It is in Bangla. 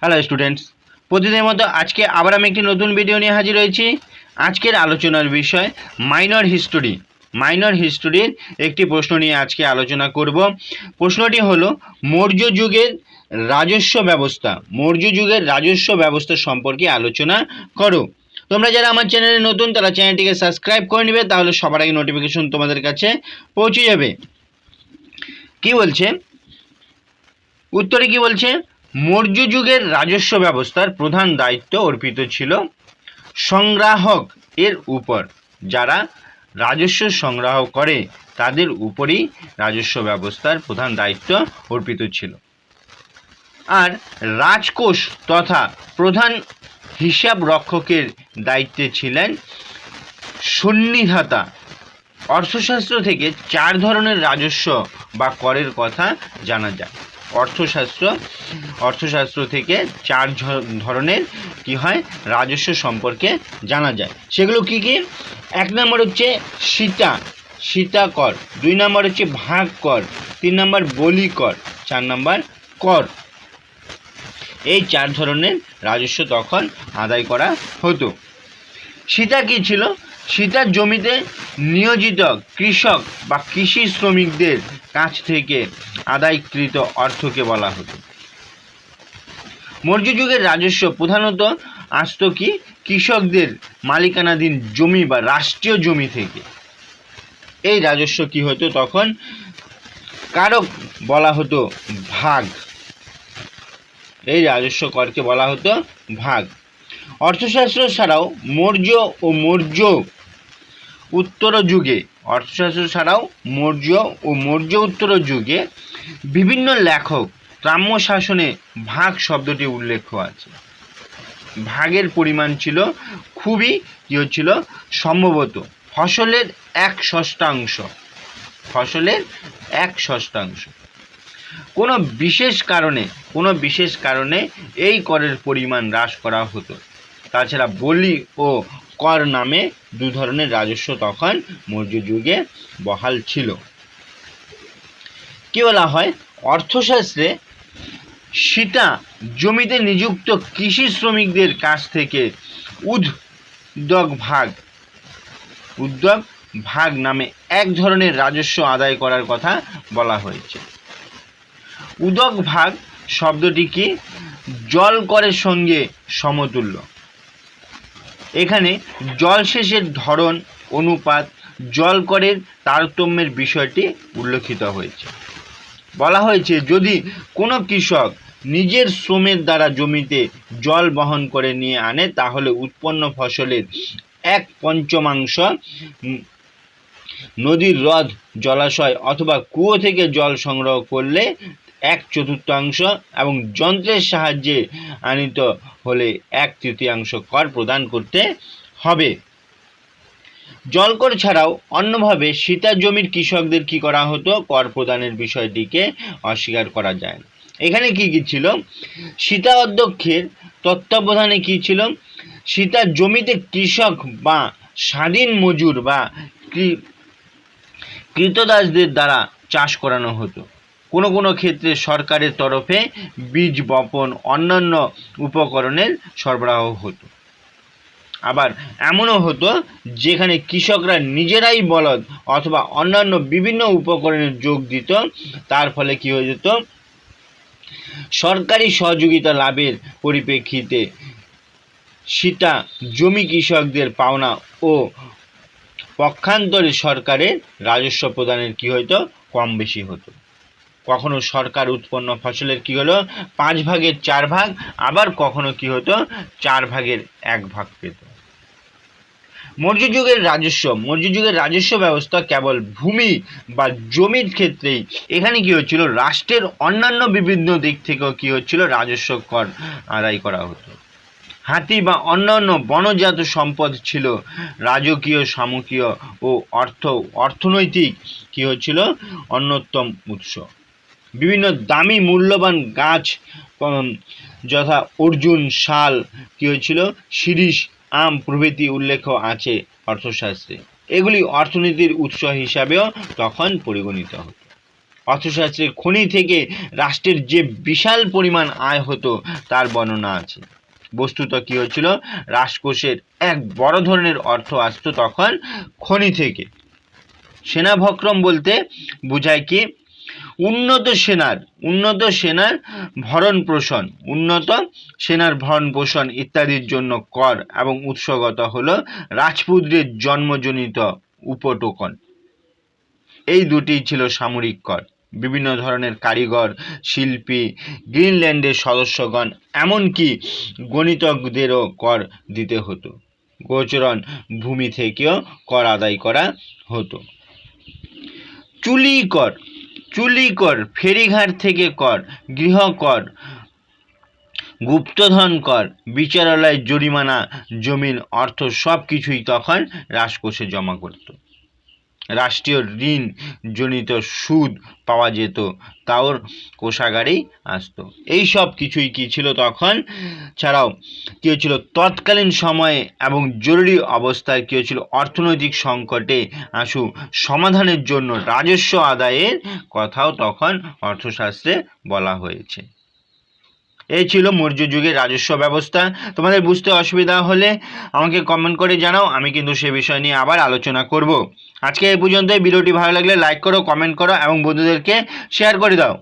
হ্যালো স্টুডেন্টস, প্রতিদিনের মতো আজকে আবার আমি একটি নতুন ভিডিও নিয়ে হাজির হয়েছি। আজকের আলোচনার বিষয় মাইনর হিস্টোরির একটি প্রশ্ন নিয়ে আজকে আলোচনা করব। প্রশ্নটি হলো মৌর্য যুগের রাজস্ব ব্যবস্থা সম্পর্কে আলোচনা করো। তোমরা যারা আমার চ্যানেলে নতুন তারা চ্যানেলটিকে সাবস্ক্রাইব করে নেবে, তাহলে সবার আগে নোটিফিকেশন তোমাদের কাছে পৌঁছে যাবে। কি বলছে উত্তরে? কি বলছে? মৌর্য যুগের রাজস্ব ব্যবস্থার প্রধান দায়িত্ব অর্পিত ছিল সংগ্রাহক এর উপর। যারা রাজস্ব সংগ্রহ করে তাদের উপরই রাজস্ব ব্যবস্থার প্রধান দায়িত্ব অর্পিত ছিল। আর রাজকোষ তথা প্রধান হিসাব রক্ষকের দায়িত্বে ছিলেন সন্নিধাতা। অর্থশাস্ত্র থেকে 4 ধরনের রাজস্ব বা করের কথা জানা যায়। অর্থশাস্ত্র থেকে 4 ধরনের কি হয় রাজস্ব সম্পর্কে জানা যায়। সেগুলো কি কি? 1 নম্বর হচ্ছে সীতা কর, 2 নম্বর হচ্ছে ভাগ কর, 3 নম্বর বলি কর, 4 নম্বর কর। এই 4 ধরনের রাজস্ব তখন আদায় করা হতো। সীতা কি ছিল? সীতার জমিতে নিয়োজিত কৃষক বা কৃষি শ্রমিকদের কাছ থেকে আদায়কৃত অর্থকে বলা হতো। মৌর্য যুগের রাজস্ব প্রধানত আসতো কি কৃষকদের মালিকানাধীন জমি বা রাষ্ট্রীয় জমি থেকে। এই রাজস্ব কি হতো তখন? কারক বলা হতো ভাগ। এই রাজস্ব করকে বলা হতো ভাগ। অর্থশাস্ত্র ছাড়াও মৌর্য উত্তর যুগে বিভিন্ন লেখক গ্রাম্য শাসনে ভাগ শব্দটি উল্লেখ আছে। ভাগের পরিমাণ ছিল খুবই কি হচ্ছিল সম্ভবত ফসলের 1/6। কোনো বিশেষ কারণে এই করের পরিমাণ হ্রাস করা হতো। তাছাড়া বলি ও কর নামে 2 ধরনের রাজস্ব তখন মৌর্য যুগে বহাল ছিল। কি বলা হয়? অর্থশাস্ত্রে সীতা জমিতে নিযুক্ত কৃষি শ্রমিকদের কাছ থেকে উদ্যোগ ভাগ নামে 1 ধরনের রাজস্ব আদায় করার কথা বলা হয়েছে। উদ্যোগ ভাগ শব্দটি কি? জল করের সঙ্গে সমতুল্য। এখানে জলসেচের ধরন, অনুপাত, জল করের তারতম্যের বিষয়টি উল্লেখিত হয়েছে। বলা হয়েছে যদি কোনো কৃষক নিজের শ্রমের দ্বারা জমিতে জল বহন করে নিয়ে আনে, তাহলে উৎপন্ন ফসলের 1/5 নদীর হ্রদ, জলাশয় অথবা কুয়ো থেকে জল সংগ্রহ করলে 1/4 এবং যন্ত্রের সাহায্যে আনিত হলে 1/3 কর প্রদান করতে হবে। জলকর ছাড়াও অন্যভাবে সীতার জমির কৃষকদের কি করা হতো? কর প্রদানের বিষয়টিকে অস্বীকার করা যায় না। এখানে কি কি ছিল? সীতা অধ্যক্ষের তত্ত্বাবধানে কি ছিল? সীতার জমিতে কৃষক বা স্বাধীন মজুর বা কৃতদাসদের দ্বারা চাষ করানো হতো। কোনো ক্ষেত্রে সরকারের তরফে বীজ বপন অন্যান্য উপকরণের সরবরাহ হতো। আবার এমনও হতো যেখানে কৃষকরা নিজেরাই বলদ অথবা অন্যান্য বিভিন্ন উপকরণের যোগ দিত। তার ফলে কি হয়ে যেত? সরকারি সহযোগিতা লাভের পরিপ্রেক্ষিতে সীতা জমি কৃষকদের পাওনা ও পক্ষান্তরে সরকারের রাজস্ব প্রদানের কি হতো? কম বেশি হতো। কখনো সরকার উৎপন্ন ফসলের কি হলো 5/4 আবার কখনো কি হতো 4/1 পেত। মৌর্য যুগের রাজস্ব ব্যবস্থা কেবল ভূমি বা জমির ক্ষেত্রেই। এখানে কি হচ্ছিল? রাষ্ট্রের অন্যান্য বিভিন্ন দিক থেকেও কি হচ্ছিল? রাজস্ব কর আদায় করা হতো। হাতি বা অন্যান্য বনজাত সম্পদ ছিল রাজকীয়, সামকীয় ও অর্থনৈতিক কি হচ্ছিল অন্যতম উৎস। বিভিন্ন দামি মূল্যবান গাছ যথা অর্জুন, শাল, কি হয়েছিল শিরীষ, আম প্রভৃতি উল্লেখ আছে অর্থশাস্ত্রে। এগুলি অর্থনীতির উৎস হিসাবেও তখন পরিগণিত হতো। অর্থশাস্ত্রের খনি থেকে রাষ্ট্রের যে বিশাল পরিমাণ আয় হতো তার বর্ণনা আছে। বস্তুত কি হচ্ছিল, রাজকোষের এক বড় ধরনের অর্থ আসতো তখন খনি থেকে। সেনাভক্রম বলতে বোঝায় কি, উন্নত সেনার ভরণ পোষণ, ইত্যাদির জন্য কর এবং উৎসগত হলো রাজপুত্রের জন্মজনিত উপটোকন। এই দুটি ছিল সামরিক কর। বিভিন্ন ধরনের কারিগর, শিল্পী, গ্রিনল্যান্ডের সদস্যগণ, এমনকি গণিতজ্ঞদেরও কর দিতে হতো। গোচরণ ভূমি থেকেও কর আদায় করা হতো। চুলি কর, ফেরিঘাট থেকে কর, গৃহকর, গুপ্তধন কর, বিচারালয় জরিমানা, জমির অর্থ সব কিছুই তখন রাজকোষে জমা করত। রাষ্ট্রীয় ঋণ জনিত সুদ পাওয়া যেত, তাও কোষাগারেই আসতো। এই সব কিছুই কি ছিল তখন। ছাড়াও কি হচ্ছিল, তৎকালীন সময়ে এবং জরুরি অবস্থায় কি হচ্ছিল, অর্থনৈতিক সংকটে সমাধানের জন্য রাজস্ব আদায়ের কথাও তখন অর্থশাস্ত্রে বলা হয়েছে। এই ছিল মৌর্য যুগের রাজস্ব ব্যবস্থা। তোমাদের বুঝতে অসুবিধা হলে আমাকে কমেন্ট করে জানাও, আমি কিন্তু সে বিষয় নিয়ে আবার আলোচনা করব। আজকে এই পর্যন্তই। ভিডিওটি ভালো লাগলে লাইক করো, কমেন্ট করো এবং বন্ধুদেরকে শেয়ার করে দাও।